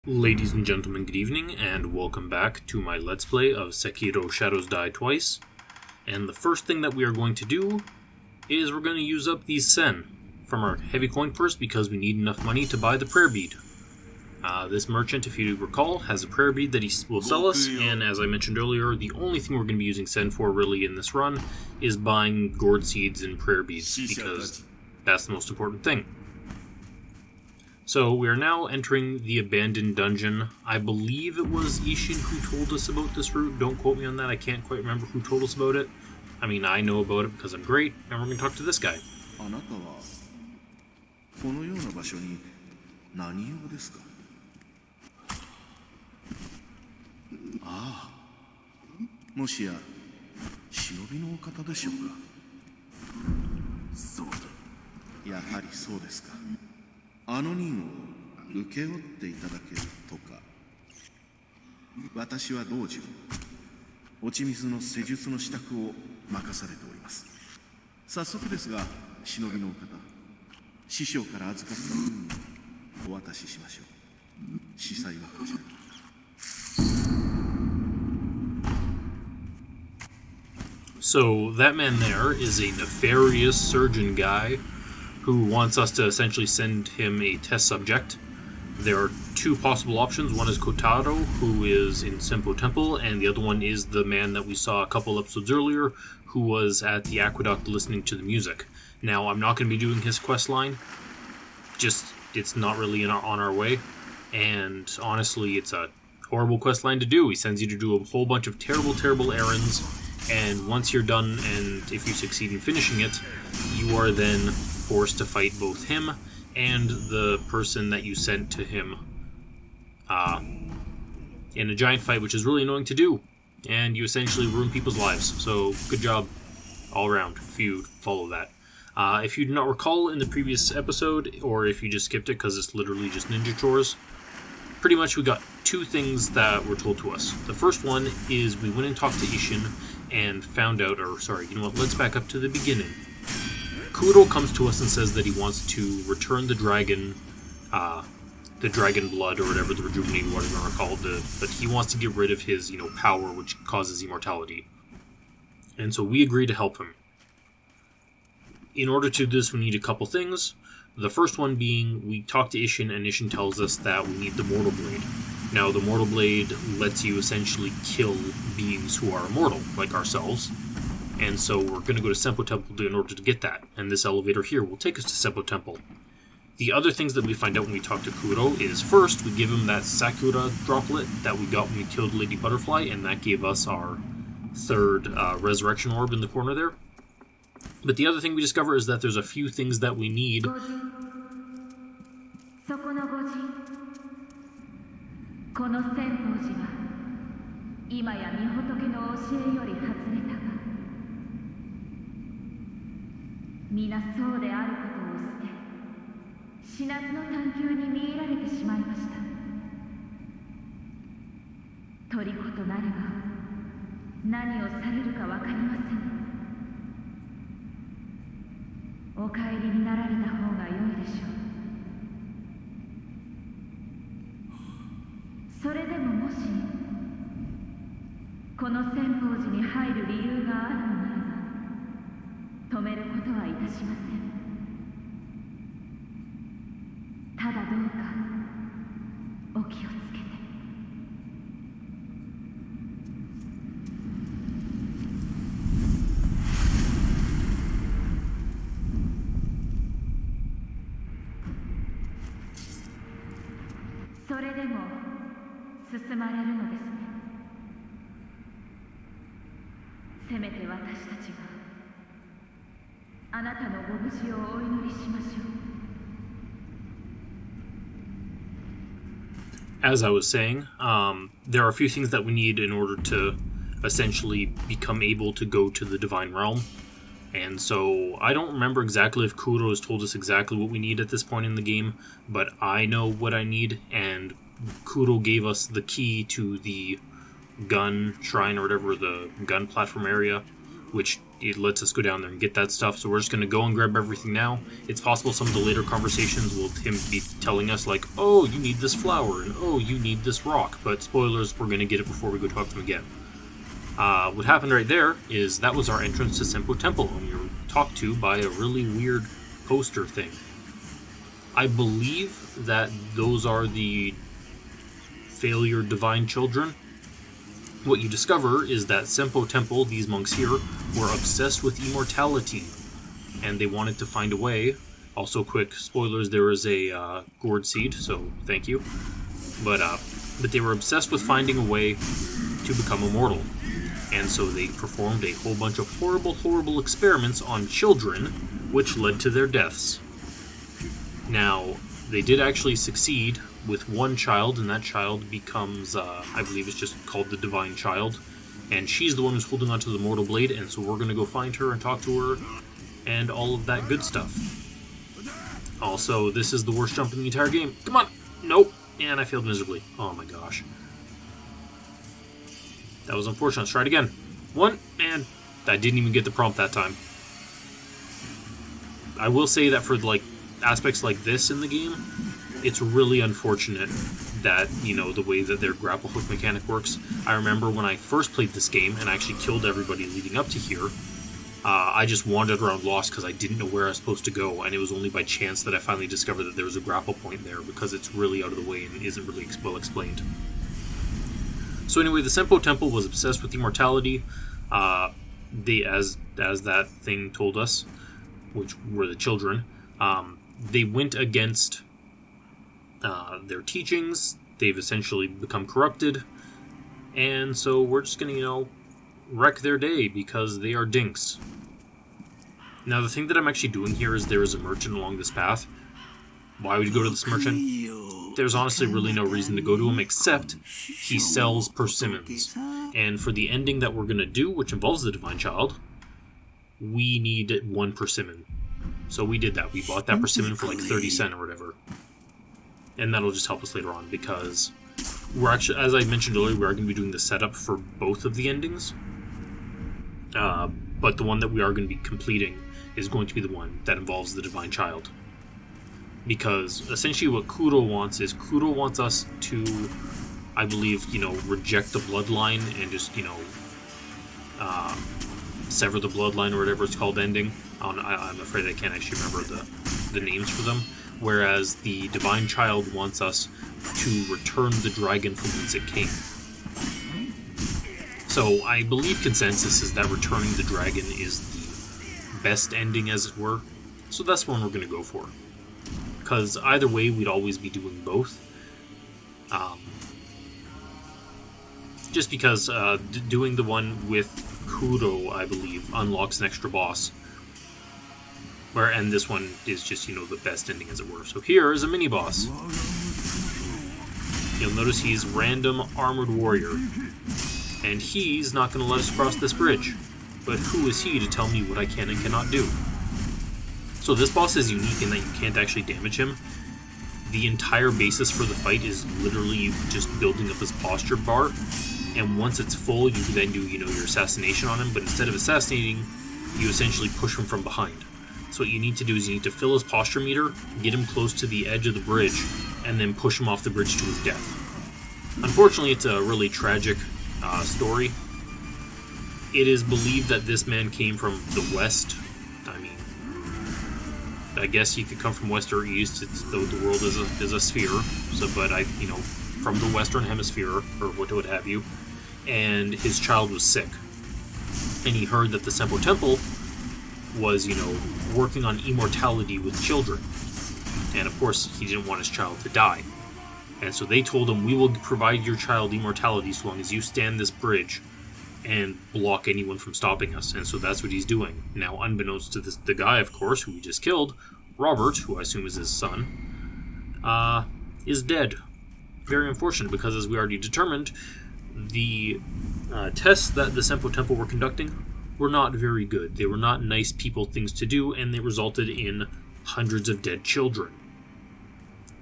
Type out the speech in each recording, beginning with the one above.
Ladies and gentlemen, good evening, and welcome back to my Let's Play of Sekiro Shadows Die Twice. And the first thing that we are going to do is we're going to use up these sen from our heavy coin purse because we need enough money to buy the prayer bead. This merchant, if you recall, has a prayer bead that he will sell us, and as I mentioned earlier, the only thing we're going to be using sen for really in this run is buying gourd seeds and prayer beads, because that's the most important thing. So we are now entering the abandoned dungeon. I believe it was Ishin who told us about this route. Don't quote me on that. I can't quite remember who told us about it. I mean, I know about it because I'm great, and we're going to talk to this guy. So that man there is a nefarious surgeon guy who wants us to essentially send him a test subject. There are two possible options. One is Kotaro, who is in Senpo Temple, and the other one is the man that we saw a couple episodes earlier, who was at the aqueduct listening to the music. Now, I'm not going to be doing his quest line. It's not really on our way. And honestly, it's a horrible quest line to do. He sends you to do a whole bunch of terrible, terrible errands, and once you're done, and if you succeed in finishing it, you are then forced to fight both him and the person that you sent to him in a giant fight, which is really annoying to do, and you essentially ruin people's lives. So good job all around if you follow that. If you do not recall in the previous episode, or if you just skipped it because it's literally just ninja chores, pretty much we got two things that were told to us. The first one is we went and talked to Ishin and found out, let's back up to the beginning. Kuro comes to us and says that he wants to return the dragon blood, or whatever, the rejuvenating water you want to call it, but he wants to get rid of his, power, which causes immortality. And so we agree to help him. In order to do this, we need a couple things. The first one being, we talk to Ishin, and Ishin tells us that we need the Mortal Blade. Now, the Mortal Blade lets you essentially kill beings who are immortal, like ourselves. And so we're going to go to Senpo Temple in order to get that. And this elevator here will take us to Senpo Temple. The other things that we find out when we talk to Kuro is, first, we give him that Sakura droplet that we got when we killed Lady Butterfly, and that gave us our third resurrection orb in the corner there. But the other thing we discover is that there's a few things that we need. As I was saying, there are a few things that we need in order to essentially become able to go to the Divine Realm. And so I don't remember exactly if Kuro has told us exactly what we need at this point in the game, but I know what I need, and Kuro gave us the key to the gun shrine, or whatever, the gun platform area, which it lets us go down there and get that stuff, so we're just going to go and grab everything now. It's possible some of the later conversations will him be telling us, like, oh, you need this flower, and oh, you need this rock, but spoilers, we're going to get it before we go talk to him again. What happened right there is that was our entrance to Senpo Temple, and you're talked to by a really weird poster thing. I believe that those are the failure divine children. What you discover is that Senpo Temple, these monks here, were obsessed with immortality, and they wanted to find a way. Also, quick spoilers, there is a gourd seed, so thank you. But they were obsessed with finding a way to become immortal. And so they performed a whole bunch of horrible, horrible experiments on children, which led to their deaths. Now, they did actually succeed with one child, and that child becomes, I believe it's just called the Divine Child, and she's the one who's holding onto the Mortal Blade, and so we're going to go find her and talk to her, and all of that good stuff. Also, this is the worst jump in the entire game. Come on! Nope! And I failed miserably. Oh my gosh. That was unfortunate. Let's try it again. One, and I didn't even get the prompt that time. I will say that for, like, aspects like this in the game, it's really unfortunate that, you know, the way that their grapple hook mechanic works. I remember when I first played this game and actually killed everybody leading up to here, I just wandered around lost because I didn't know where I was supposed to go, and it was only by chance that I finally discovered that there was a grapple point there, because it's really out of the way and isn't really well explained. So anyway, the Senpo Temple was obsessed with immortality. They, as that thing told us, which were the children, they went against their teachings. They've essentially become corrupted, and so we're just gonna, you know, wreck their day because they are dinks. Now, the thing that I'm actually doing here is there is a merchant along this path. Why would you go to this merchant? There's honestly really no reason to go to him except he sells persimmons. And for the ending that we're gonna do, which involves the Divine Child, we need 1 persimmon. So we did that. We bought that persimmon for like 30 cents or whatever. And that'll just help us later on, because we're actually, as I mentioned earlier, we are going to be doing the setup for both of the endings. But the one that we are going to be completing is going to be the one that involves the Divine Child. Because essentially what Kuro wants is, Kuro wants us to, I believe, you know, reject the bloodline and just, you know, sever the bloodline or whatever it's called ending. I'm afraid I can't actually remember the names for them. Whereas the Divine Child wants us to return the dragon from whence it came. So I believe consensus is that returning the dragon is the best ending, as it were. So that's the one we're going to go for. Because either way, we'd always be doing both. Just because doing the one with Kuro, I believe, unlocks an extra boss. And this one is just, you know, the best ending, as it were. So here is a mini-boss. You'll notice he's random armored warrior. And he's not going to let us cross this bridge. But who is he to tell me what I can and cannot do? So this boss is unique in that you can't actually damage him. The entire basis for the fight is literally just building up his posture bar. And once it's full, you then do, you know, your assassination on him. But instead of assassinating, you essentially push him from behind. So what you need to do is you need to fill his posture meter, get him close to the edge of the bridge, and then push him off the bridge to his death. Unfortunately, it's a really tragic story. It is believed that this man came from the west. I mean, I guess he could come from west or east. The world is a sphere. So, but you know, from the Western Hemisphere or what have you. And his child was sick, and he heard that the Senpo Temple was, you know, working on immortality with children. And of course, he didn't want his child to die. And so they told him, we will provide your child immortality so long as you stand this bridge and block anyone from stopping us. And so that's what he's doing. Now, unbeknownst to the guy, of course, who we just killed, Robert, who I assume is his son, is dead. Very unfortunate, because as we already determined, the tests that the Senpo Temple were conducting were not very good. They were not nice people things to do, and they resulted in hundreds of dead children.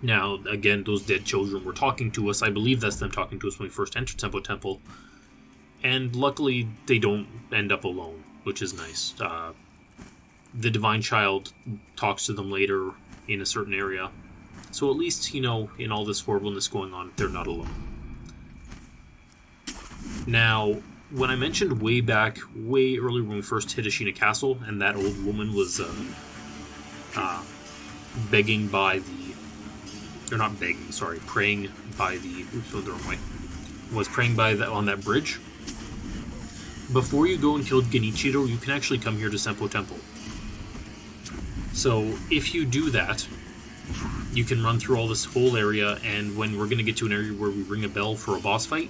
Now, again, those dead children were talking to us. I believe that's them talking to us when we first entered Senpo Temple. And luckily, they don't end up alone. which is nice. The Divine Child talks to them later in a certain area. So at least, in all this horribleness going on, they're not alone. Now, when I mentioned way earlier when we first hit Ashina Castle, and that old woman was begging by the... Or not begging, sorry, praying by the... Oops, the wrong way. Was praying on that bridge. Before you go and kill Genichiro, you can actually come here to Senpo Temple. So, if you do that, you can run through all this whole area, and when we're going to get to an area where we ring a bell for a boss fight,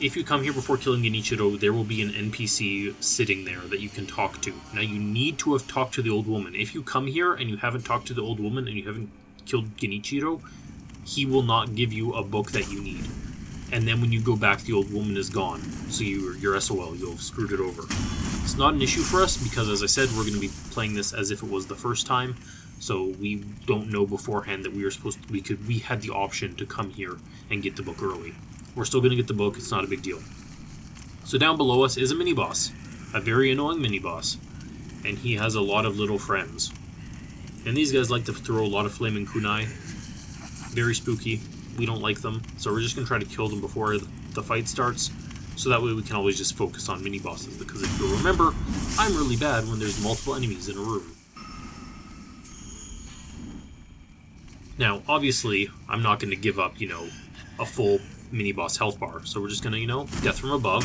if you come here before killing Genichiro, there will be an NPC sitting there that you can talk to. Now, you need to have talked to the old woman. If you come here and you haven't talked to the old woman and you haven't killed Genichiro, he will not give you a book that you need. And then when you go back, the old woman is gone. So you're SOL, you'll have screwed it over. It's not an issue for us because, as I said, we're going to be playing this as if it was the first time. So we don't know beforehand that we had the option to come here and get the book early. We're still going to get the book, it's not a big deal. So down below us is a mini-boss. A very annoying mini-boss. And he has a lot of little friends. And these guys like to throw a lot of flaming kunai. Very spooky. We don't like them, so we're just going to try to kill them before the fight starts, so that way we can always just focus on mini-bosses, because if you'll remember, I'm really bad when there's multiple enemies in a room. Now, obviously, I'm not going to give up, a full mini-boss health bar, so we're just going to, death from above,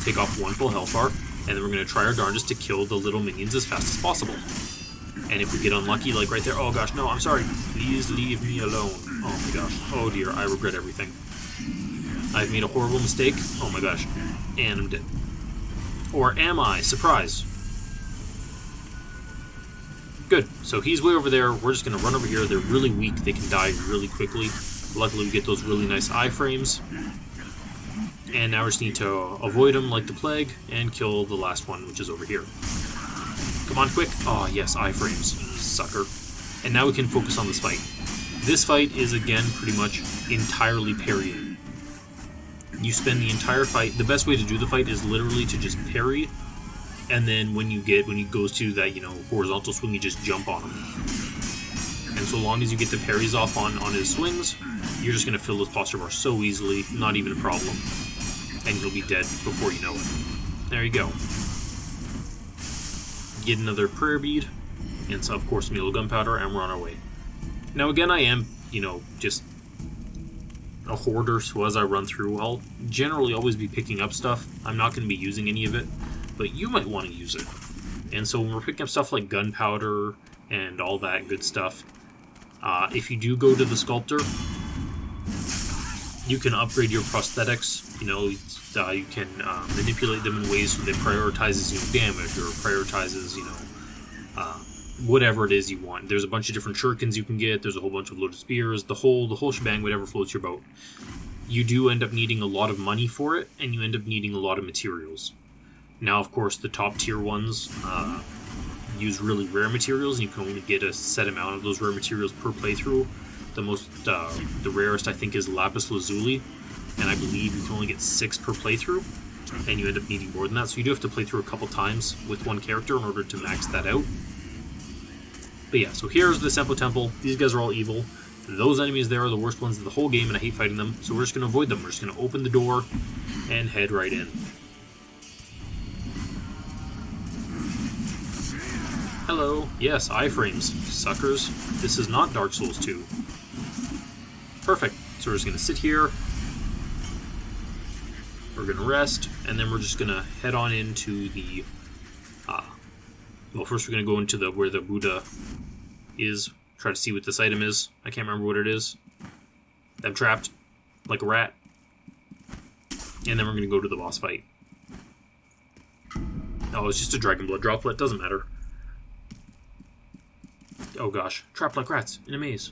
take off one full health bar, and then we're going to try our darndest to kill the little minions as fast as possible. And if we get unlucky, like right there, oh gosh, no, I'm sorry, please leave me alone. Oh my gosh, oh dear, I regret everything. I've made a horrible mistake, oh my gosh, and I'm dead. Or am I? Surprise. Good, so he's way over there, we're just going to run over here, they're really weak, they can die really quickly. Luckily we get those really nice iframes. And now we just need to avoid them like the plague, and kill the last one, which is over here. Come on, quick. Oh, yes, iframes. Sucker. And now we can focus on this fight. This fight is, again, pretty much entirely parrying. You spend the entire fight... The best way to do the fight is literally to just parry, and then when he goes to that, horizontal swing, you just jump on him. And so long as you get the parries off on his swings, you're just going to fill his posture bar so easily, not even a problem. And he'll be dead before you know it. There you go. Get another prayer bead, and so of course Milo gunpowder, and we're on our way. Now again, I am, just a hoarder, so as I run through, I'll generally always be picking up stuff. I'm not going to be using any of it, but you might want to use it. And so when we're picking up stuff like gunpowder and all that good stuff, if you do go to the sculptor, you can upgrade your prosthetics. You can manipulate them in ways that prioritizes damage or prioritizes whatever it is you want. There's a bunch of different shurikens you can get. There's a whole bunch of loaded spears. The whole shebang, whatever floats your boat. You do end up needing a lot of money for it, and you end up needing a lot of materials. Now, of course, the top tier ones use really rare materials, and you can only get a set amount of those rare materials per playthrough. The rarest, I think, is lapis lazuli, and I believe you can only get 6 per playthrough, and you end up needing more than that. So you do have to play through a couple times with one character in order to max that out. But yeah, so here's the Senpo Temple. These guys are all evil. Those enemies there are the worst ones of the whole game, and I hate fighting them, so we're just going to avoid them. We're just going to open the door and head right in. Hello. Yes, iframes. Suckers. This is not Dark Souls 2. Perfect. So we're just going to sit here. We're going to rest, and then we're just going to head on into the... well, first we're going to go into where the Buddha is. Try to see what this item is. I can't remember what it is. I'm trapped like a rat. And then we're going to go to the boss fight. Oh, it's just a dragon blood droplet. Doesn't matter. Oh gosh. Trapped like rats in a maze.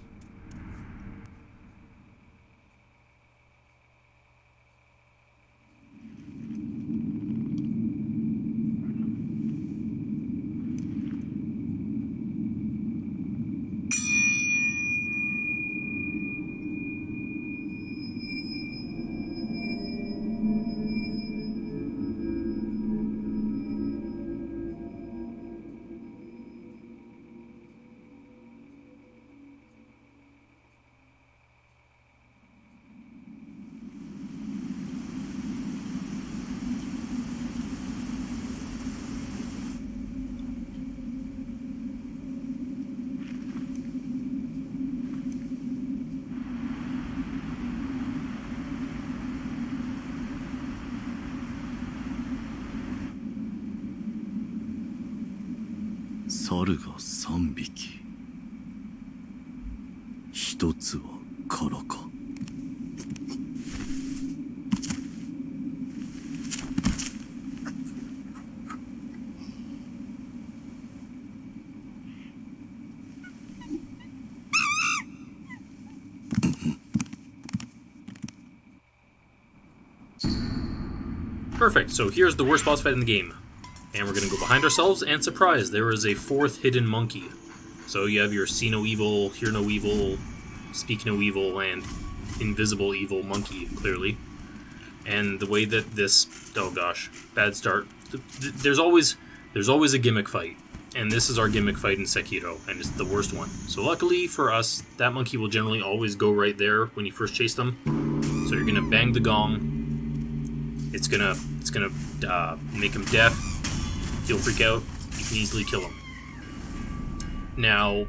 猿が3匹。一つは空か。Perfect, so here's the worst boss fight in the game. And we're going to go behind ourselves, and surprise, there is a fourth hidden monkey. So you have your see no evil, hear no evil, speak no evil, and invisible evil monkey, clearly. And the way that this... oh gosh, bad start. There's always a gimmick fight. And this is our gimmick fight in Sekiro, and it's the worst one. So luckily for us, that monkey will generally always go right there when you first chase them. So you're going to bang the gong. It's gonna make him deaf. He'll freak out. You can easily kill him. Now,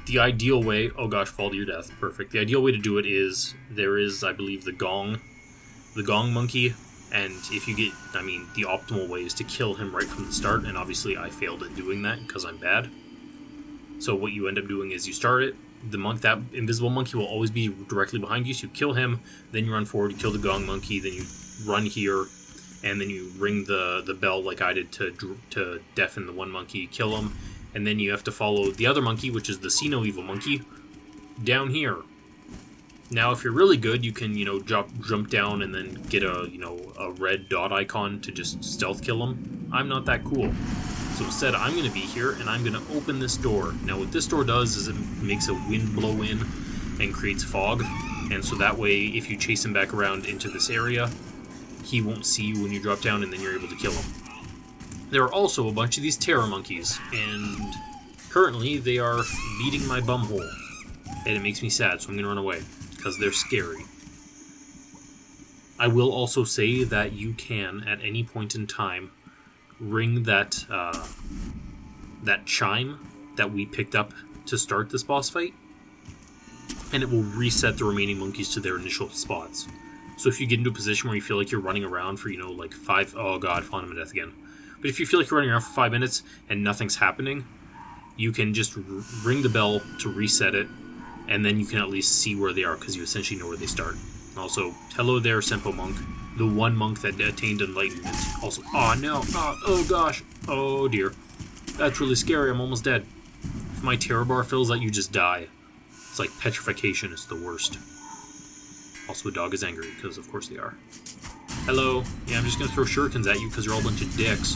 the ideal way... oh gosh, fall to your death. Perfect. The ideal way to do it is... there is, I believe, the gong monkey. And if you get... I mean, the optimal way is to kill him right from the start. And obviously I failed at doing that because I'm bad. So what you end up doing is you start it. That invisible monkey will always be directly behind you. So you kill him. Then you run forward. You kill the gong monkey. Then you run here. And then you ring the bell like I did to deafen the one monkey, kill him, and then you have to follow the other monkey, which is the see no evil monkey, down here. Now, if you're really good, you can jump down and then get a red dot icon to just stealth kill him. I'm not that cool, so instead I'm going to be here and I'm going to open this door. Now, what this door does is it makes a wind blow in and creates fog, and so that way, if you chase him back around into this area, he won't see you when you drop down, and then you're able to kill him. There are also a bunch of these terror monkeys, and currently they are beating my bumhole. And it makes me sad, so I'm going to run away, because they're scary. I will also say that you can, at any point in time, ring that chime that we picked up to start this boss fight, and it will reset the remaining monkeys to their initial spots. So if you get into a position where you feel like you're running around for, like 5... oh god, falling to my death again. But if you feel like you're running around for 5 minutes and nothing's happening, you can just ring the bell to reset it, and then you can at least see where they are, because you essentially know where they start. Also, hello there, Senpo Monk. The one monk that attained enlightenment. Also, oh no, oh gosh, oh dear. That's really scary, I'm almost dead. If my terror bar fills out, you just die. It's like petrification, it's the worst. Also, a dog is angry, because of course they are. Hello. Yeah, I'm just going to throw shurikens at you, because you're all a bunch of dicks.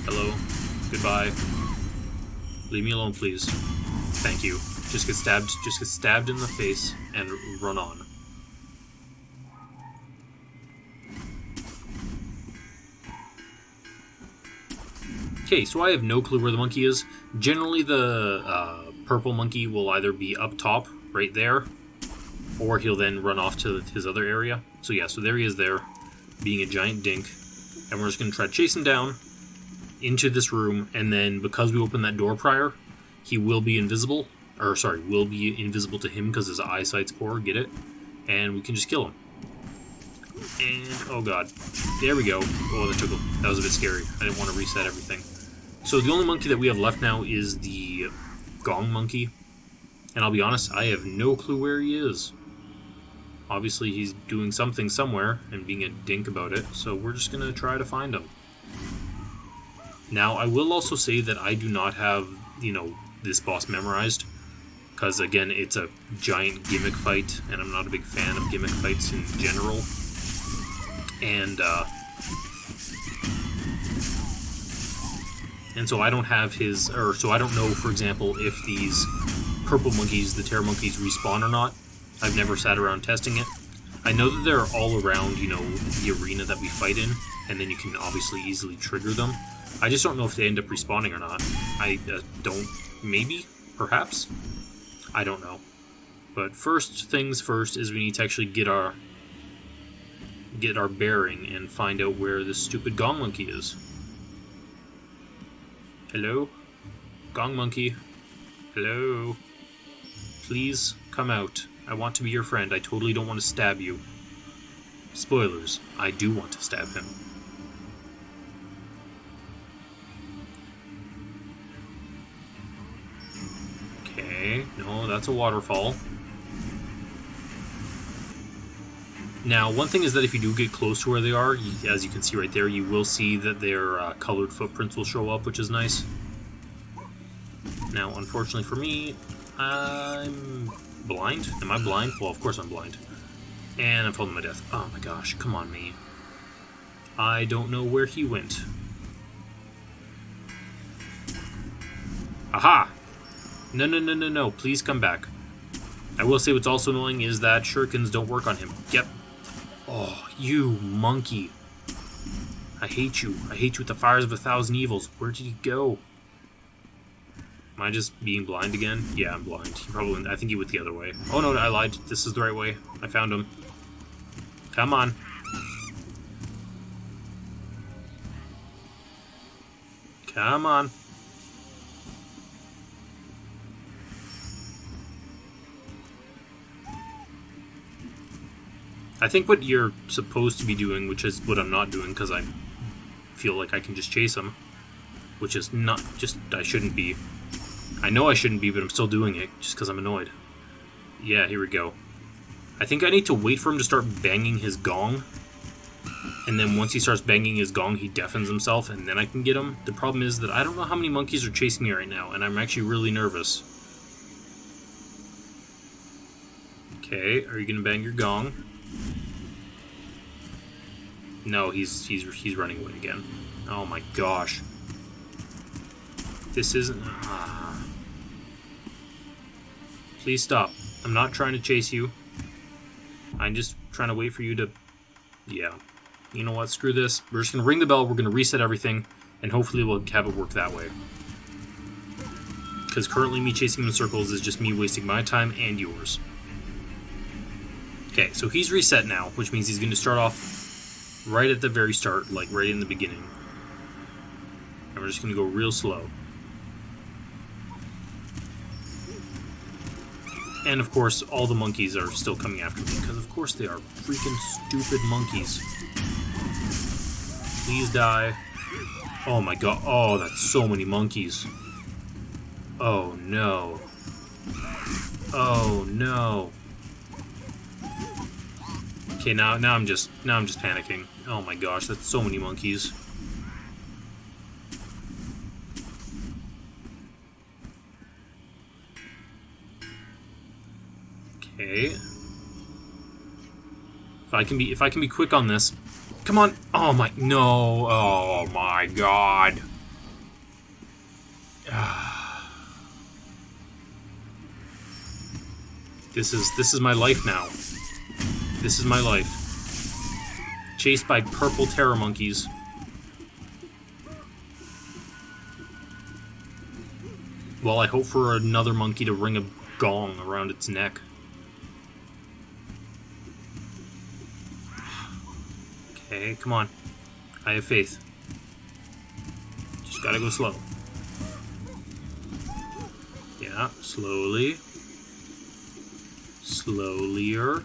Hello. Goodbye. Leave me alone, please. Thank you. Just get stabbed in the face, and run on. Okay, so I have no clue where the monkey is. Generally, the purple monkey will either be up top, right there, or he'll then run off to his other area. So yeah, so there he is there, being a giant dink. And we're just going to try to chase him down into this room, and then because we opened that door prior, he will be invisible. Or, sorry, will be invisible to him because his eyesight's poor, get it? And we can just kill him. And, oh god. There we go. Oh, that was a bit scary. I didn't want to reset everything. So the only monkey that we have left now is the gong monkey. And I'll be honest, I have no clue where he is. Obviously, he's doing something somewhere and being a dink about it, so we're just going to try to find him. Now, I will also say that I do not have, this boss memorized, because, again, it's a giant gimmick fight, and I'm not a big fan of gimmick fights in general. And so I don't have so I don't know, for example, if these purple monkeys, the terror monkeys, respawn or not. I've never sat around testing it. I know that they're all around, the arena that we fight in, and then you can obviously easily trigger them. I just don't know if they end up respawning or not. I don't... maybe? Perhaps? I don't know. But first things first is we need to actually get our bearing and find out where this stupid gong monkey is. Hello? Gong monkey. Hello? Please come out. I want to be your friend. I totally don't want to stab you. Spoilers. I do want to stab him. No, that's a waterfall. Now, one thing is that if you do get close to where they are, as you can see right there, you will see that their colored footprints will show up, which is nice. Now, unfortunately for me, I'm blind. Am I blind? Well, of course I'm blind. And I'm falling to my death. Oh my gosh, come on me. I don't know where he went. Aha! No, no, no, no, no. Please come back. I will say what's also annoying is that shurikens don't work on him. Yep. Oh, you monkey. I hate you. I hate you with the fires of 1,000 evils. Where did he go? Am I just being blind again? Yeah, I'm blind. He probably, I think he went the other way. Oh no, I lied. This is the right way. I found him. Come on. Come on. I think what you're supposed to be doing, which is what I'm not doing because I feel like I can just chase him, which is not just, I shouldn't be. I know I shouldn't be, but I'm still doing it just because I'm annoyed. Yeah, here we go. I think I need to wait for him to start banging his gong, and then once he starts banging his gong, he deafens himself, and then I can get him. The problem is that I don't know how many monkeys are chasing me right now, and I'm actually really nervous. Okay, are you gonna bang your gong? No, he's running away again. Oh my gosh. This isn't... Please stop. I'm not trying to chase you. I'm just trying to wait for you to... Yeah. You know what? Screw this. We're just going to ring the bell, we're going to reset everything, and hopefully we'll have it work that way. Because currently me chasing him in circles is just me wasting my time and yours. Okay, so he's reset now, which means he's going to start off right at the very start, like right in the beginning. And we're just going to go real slow. And of course, all the monkeys are still coming after me, because of course they are freaking stupid monkeys. Please die. Oh my god. Oh, that's so many monkeys. Oh no. Oh no. Okay, now I'm just panicking. Oh my gosh, that's so many monkeys. Okay. If I can be quick on this. Come on. Oh my no. Oh my god. This is my life now. This is my life. Chased by purple terror monkeys. While I hope for another monkey to ring a gong around its neck. Okay, come on. I have faith. Just gotta go slow. Yeah, slowly. Slowlier.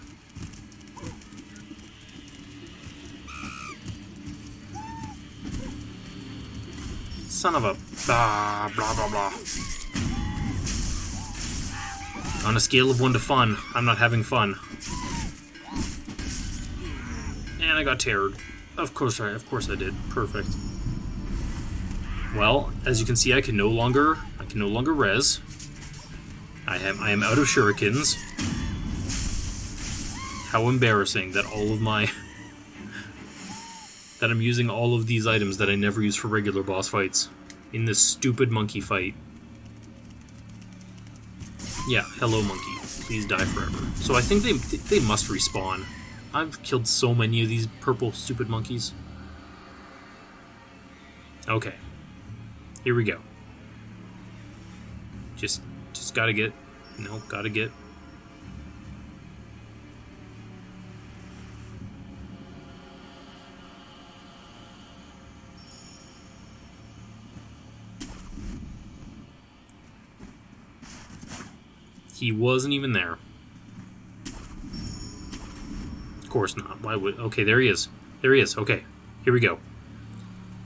Son of a... blah, blah, blah, blah. On a scale of 1 to fun, I'm not having fun. And I got terrored. Of course I did. Perfect. Well, as you can see, I can no longer res. I am out of shurikens. How embarrassing that all of my that I'm using all of these items that I never use for regular boss fights in this stupid monkey fight. Yeah, hello monkey. Please die forever. So I think they must respawn. I've killed so many of these purple stupid monkeys. Okay. Here we go. Just gotta get... No, gotta get... He wasn't even there. Of course not. Why would... Okay, there he is. There he is. Okay. Here we go.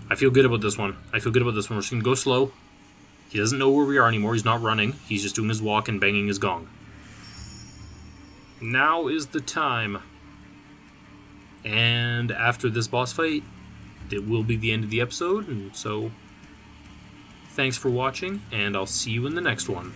I feel good about this one. We're just gonna go slow. He doesn't know where we are anymore. He's not running. He's just doing his walk and banging his gong. Now is the time. And after this boss fight, it will be the end of the episode. And so, thanks for watching, and I'll see you in the next one.